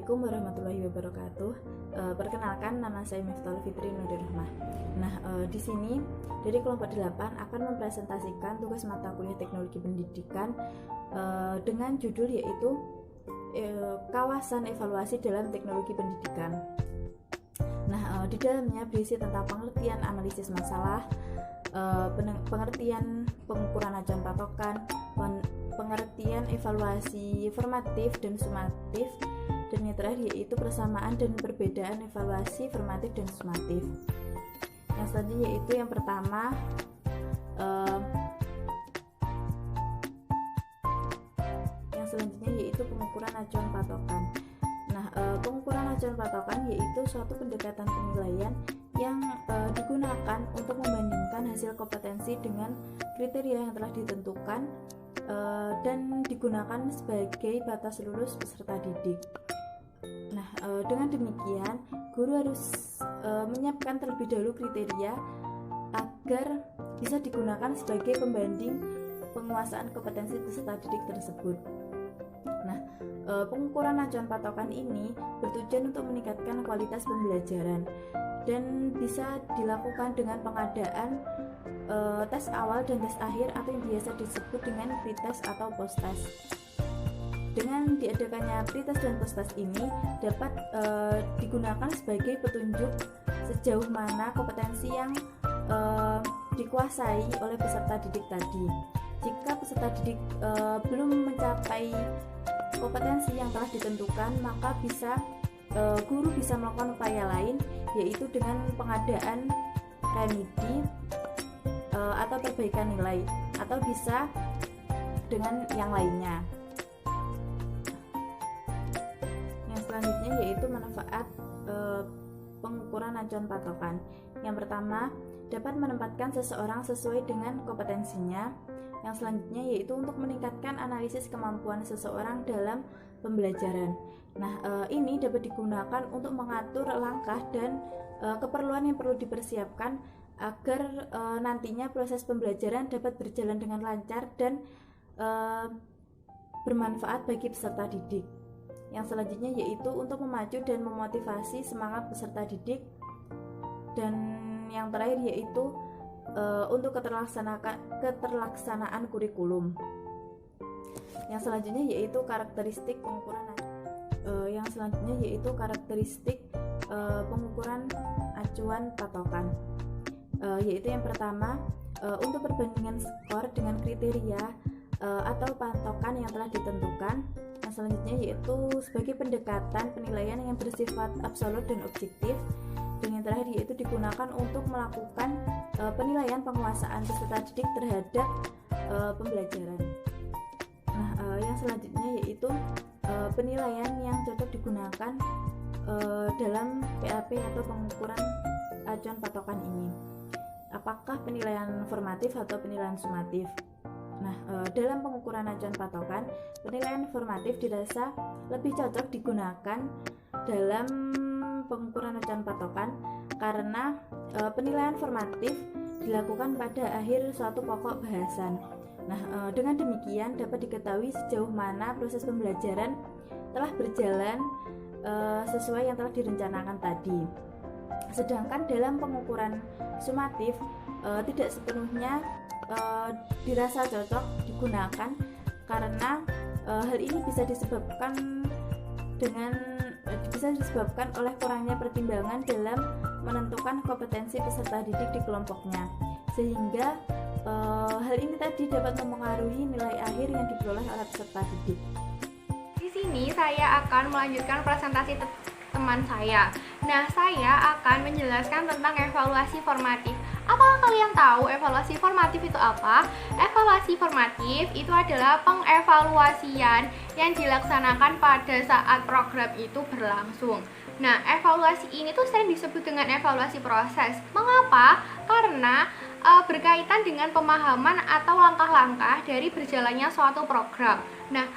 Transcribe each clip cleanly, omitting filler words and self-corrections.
Assalamualaikum warahmatullahi wabarakatuh. Perkenalkan, nama saya Miftahul Fitri Nurrahmah. Di sini dari kelompok 8 akan mempresentasikan tugas mata kuliah Teknologi Pendidikan dengan judul yaitu Kawasan Evaluasi dalam Teknologi Pendidikan. Di dalamnya berisi tentang pengertian analisis masalah, pengertian pengukuran acuan patokan, pengertian evaluasi formatif dan sumatif, dan yang terakhir yaitu persamaan dan perbedaan evaluasi formatif dan sumatif. Yang selanjutnya yaitu yang pertama pengukuran acuan patokan. Pengukuran acuan patokan yaitu suatu pendekatan penilaian yang digunakan untuk membandingkan hasil kompetensi dengan kriteria yang telah ditentukan dan digunakan sebagai batas lulus peserta didik. Dengan demikian, guru harus menyiapkan terlebih dahulu kriteria agar bisa digunakan sebagai pembanding penguasaan kompetensi peserta didik tersebut. Pengukuran acuan patokan ini bertujuan untuk meningkatkan kualitas pembelajaran dan bisa dilakukan dengan pengadaan tes awal dan tes akhir atau yang biasa disebut dengan pretest atau posttest. Dengan diadakannya pretest dan posttest ini dapat digunakan sebagai petunjuk sejauh mana kompetensi yang dikuasai oleh peserta didik tadi. Jika peserta didik belum mencapai kompetensi yang telah ditentukan, maka guru bisa melakukan upaya lain, yaitu dengan pengadaan remedi atau perbaikan nilai, atau bisa dengan yang lainnya. Yang selanjutnya yaitu manfaat pengukuran acuan patokan. Yang pertama, dapat menempatkan seseorang sesuai dengan kompetensinya. Yang selanjutnya yaitu untuk meningkatkan analisis kemampuan seseorang dalam pembelajaran. Ini dapat digunakan untuk mengatur langkah dan keperluan yang perlu dipersiapkan agar nantinya proses pembelajaran dapat berjalan dengan lancar dan bermanfaat bagi peserta didik. Yang selanjutnya yaitu untuk memacu dan memotivasi semangat peserta didik. Dan yang terakhir yaitu untuk keterlaksanaan kurikulum. Yang selanjutnya yaitu karakteristik pengukuran pengukuran acuan patokan. Yaitu yang pertama, untuk perbandingan skor dengan kriteria atau patokan yang telah ditentukan. Yang selanjutnya yaitu sebagai pendekatan penilaian yang bersifat absolut dan objektif. Dan yang terakhir yaitu digunakan untuk melakukan penilaian penguasaan peserta didik terhadap pembelajaran. Yang selanjutnya yaitu penilaian yang cocok digunakan dalam PAP atau pengukuran acuan patokan ini. Apakah penilaian formatif atau penilaian sumatif? Dalam pengukuran acuan patokan, penilaian formatif dirasa lebih cocok digunakan dalam pengukuran acuan patokan karena penilaian formatif dilakukan pada akhir suatu pokok bahasan. Dengan demikian dapat diketahui sejauh mana proses pembelajaran telah berjalan sesuai yang telah direncanakan tadi. Sedangkan dalam pengukuran sumatif tidak sepenuhnya dirasa cocok digunakan karena hal ini bisa disebabkan oleh kurangnya pertimbangan dalam menentukan kompetensi peserta didik di kelompoknya, sehingga hal ini tadi dapat mempengaruhi nilai akhir yang diperoleh oleh peserta didik. Di sini saya akan melanjutkan presentasi teman saya. Saya akan menjelaskan tentang evaluasi formatif. Apakah kalian tahu evaluasi formatif itu apa? Evaluasi formatif itu adalah pengevaluasian yang dilaksanakan pada saat program itu berlangsung. Evaluasi ini tuh sering disebut dengan evaluasi proses. Mengapa? Karena berkaitan dengan pemahaman atau langkah-langkah dari berjalannya suatu program.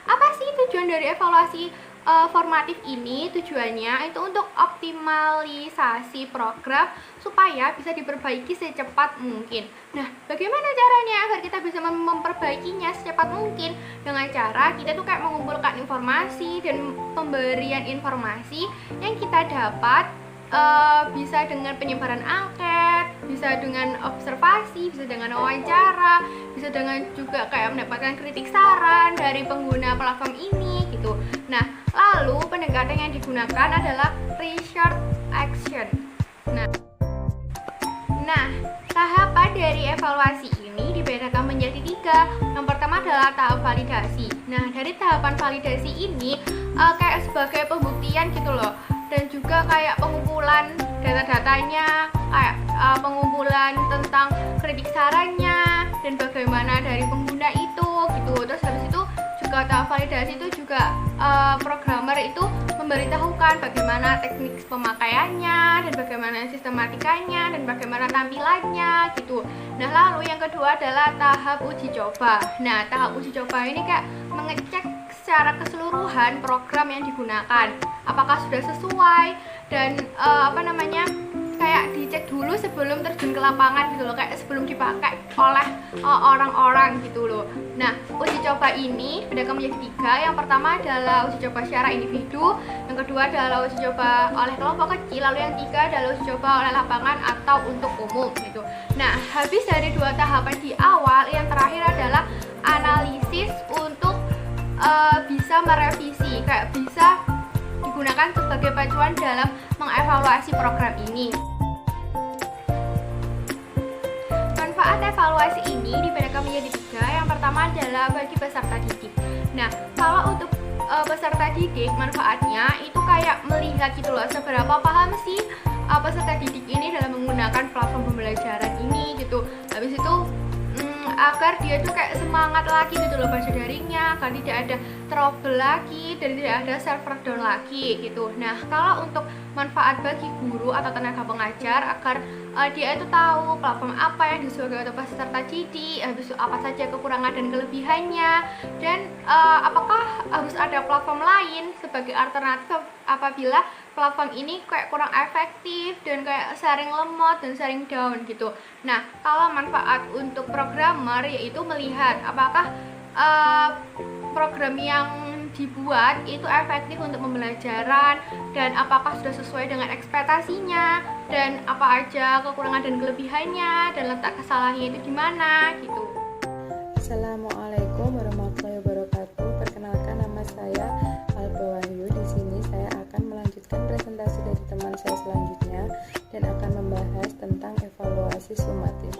Apa sih tujuan dari evaluasi formatif ini tujuannya itu untuk optimalisasi program supaya bisa diperbaiki secepat mungkin. Nah, bagaimana caranya agar kita bisa memperbaikinya secepat mungkin? Dengan cara kita tuh kayak mengumpulkan informasi dan pemberian informasi yang kita dapat, bisa dengan penyebaran angket, bisa dengan observasi, bisa dengan wawancara, bisa dengan juga kayak mendapatkan kritik saran dari pengguna platform ini gitu. Nah, lalu pendekatan yang digunakan adalah research action. Nah, tahapan dari evaluasi ini dibedakan menjadi 3. Yang pertama adalah tahap validasi. Nah, dari tahapan validasi ini kayak sebagai pembuktian gitu loh, dan juga kayak pengumpulan data-datanya, kayak pengumpulan tentang kritik sarannya dan bagaimana dari pengguna itu gitu. Terus habis itu juga tahap validasi itu juga programmer itu memberitahukan bagaimana teknik pemakaiannya dan bagaimana sistematikanya dan bagaimana tampilannya gitu. Nah, lalu yang kedua adalah tahap uji coba. Nah, tahap uji coba ini kayak mengecek secara keseluruhan program yang digunakan apakah sudah sesuai dan kayak dicek dulu sebelum terjun ke lapangan gitu loh, kayak sebelum dipakai oleh orang-orang gitu loh. Nah, uji coba ini bedakan menjadi 3. Yang pertama adalah uji coba secara individu, yang kedua adalah uji coba oleh kelompok kecil, lalu yang 3 adalah uji coba oleh lapangan atau untuk umum gitu. Nah, habis dari 2 tahapan di awal, yang terakhir adalah analisis untuk bisa merevisi, kayak bisa digunakan sebagai pacuan dalam mengevaluasi program ini. Manfaat evaluasi ini dibedakan menjadi 3. Yang pertama adalah bagi peserta didik. Nah, kalau untuk peserta didik, manfaatnya itu kayak melihat gitu loh, seberapa paham sih peserta didik ini dalam menggunakan platform pembelajaran ini gitu. Habis itu agar dia tuh kayak semangat lagi gitu loh belajar daringnya, agar tidak ada trouble lagi dan tidak ada server down lagi gitu. Nah, kalau untuk manfaat bagi guru atau tenaga pengajar agar dia itu tahu platform apa yang disukai untuk peserta didik, habis itu apa saja kekurangan dan kelebihannya, dan apakah harus ada platform lain sebagai alternatif apabila platform ini kayak kurang efektif dan kayak sering lemot dan sering down gitu. Nah, kalau manfaat untuk programmer yaitu melihat apakah program yang dibuat itu efektif untuk pembelajaran dan apakah sudah sesuai dengan ekspektasinya dan apa aja kekurangan dan kelebihannya dan letak kesalahannya itu di mana gitu. Assalamualaikum warahmatullahi wabarakatuh. Perkenalkan, nama saya Alba Wahyu. Di sini saya akan melanjutkan presentasi dari teman saya selanjutnya dan akan membahas tentang evaluasi sumatif.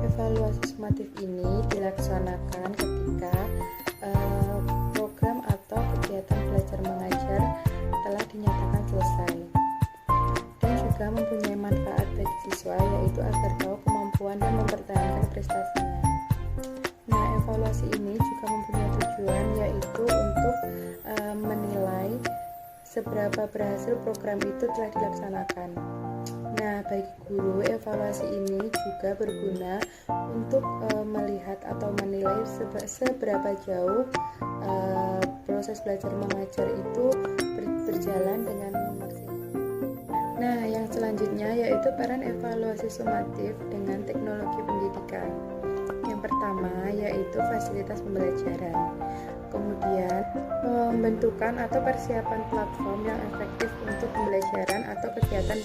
Evaluasi sumatif ini dilaksanakan ketika program atau kegiatan belajar mengajar telah dinyatakan selesai dan juga mempunyai manfaat bagi siswa, yaitu agar tahu kemampuan dan mempertahankan prestasinya. Nah, evaluasi ini juga mempunyai tujuan, yaitu untuk menilai seberapa berhasil program itu telah dilaksanakan. Nah, bagi guru, evaluasi ini juga berguna untuk melihat atau menilai seberapa jauh proses belajar mengajar itu berjalan dengan maksimal. Nah, yang selanjutnya yaitu peran evaluasi sumatif dengan teknologi pendidikan. Yang pertama yaitu fasilitas pembelajaran. Kemudian pembentukan atau persiapan platform yang efektif untuk pembelajaran atau kegiatan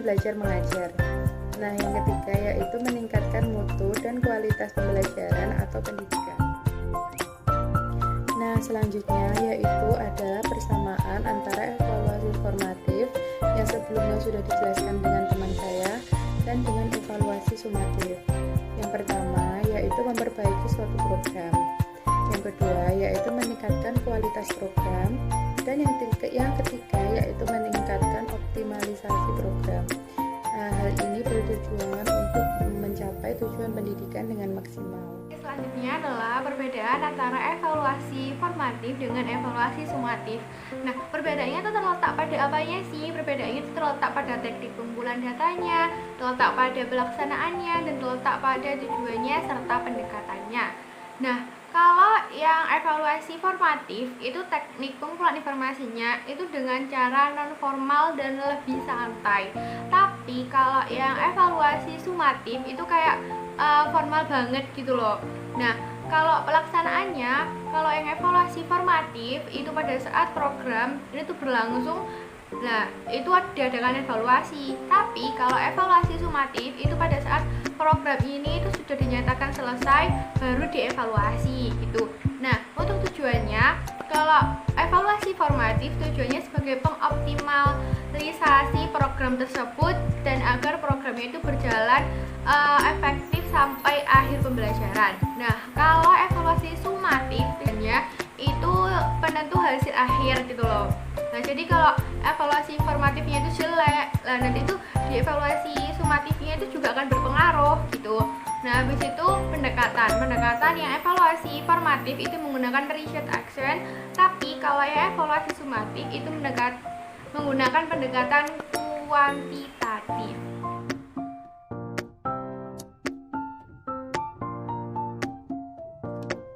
belajar mengajar. Nah, yang ketiga yaitu meningkatkan mutu dan kualitas pembelajaran atau pendidikan. Nah, selanjutnya yaitu adalah persamaan antara evaluasi formatif yang sebelumnya sudah dijelaskan dengan teman saya dan dengan evaluasi sumatif. Yang pertama yaitu memperbaiki suatu program. Yang kedua yaitu meningkatkan kualitas program, dan yang ketiga yaitu meningkatkan optimalisasi program. Nah, hal ini bertujuan untuk mencapai tujuan pendidikan dengan maksimal. Selanjutnya adalah perbedaan antara evaluasi formatif dengan evaluasi sumatif. Nah, perbedaannya itu terletak pada apanya sih? Perbedaannya itu terletak pada teknik pengumpulan datanya, terletak pada pelaksanaannya, dan terletak pada tujuannya serta pendekatannya. Nah, kalau yang evaluasi formatif itu teknik pengumpulan informasinya itu dengan cara non formal dan lebih santai. Tapi kalau yang evaluasi sumatif itu kayak formal banget gitu loh. Nah, kalau pelaksanaannya, kalau yang evaluasi formatif itu pada saat program ini tuh berlangsung, nah itu diadakan evaluasi. Tapi kalau evaluasi sumatif itu pada saat program ini itu sudah dinyatakan selesai baru dievaluasi gitu. Nah, untuk tujuannya, kalau evaluasi formatif tujuannya sebagai pengoptimalisasi program tersebut dan agar programnya itu berjalan efektif sampai akhir pembelajaran. Nah, kalau evaluasi sumatif tujuannya itu penentu hasil akhir gitu loh. Nah, jadi kalau evaluasi formatifnya itu jelek, nah nanti itu di evaluasi sumatifnya itu juga akan berpengaruh gitu. Nah, habis itu pendekatan yang evaluasi formatif itu menggunakan research action, tapi kalau yang evaluasi sumatif itu menggunakan pendekatan kuantitatif.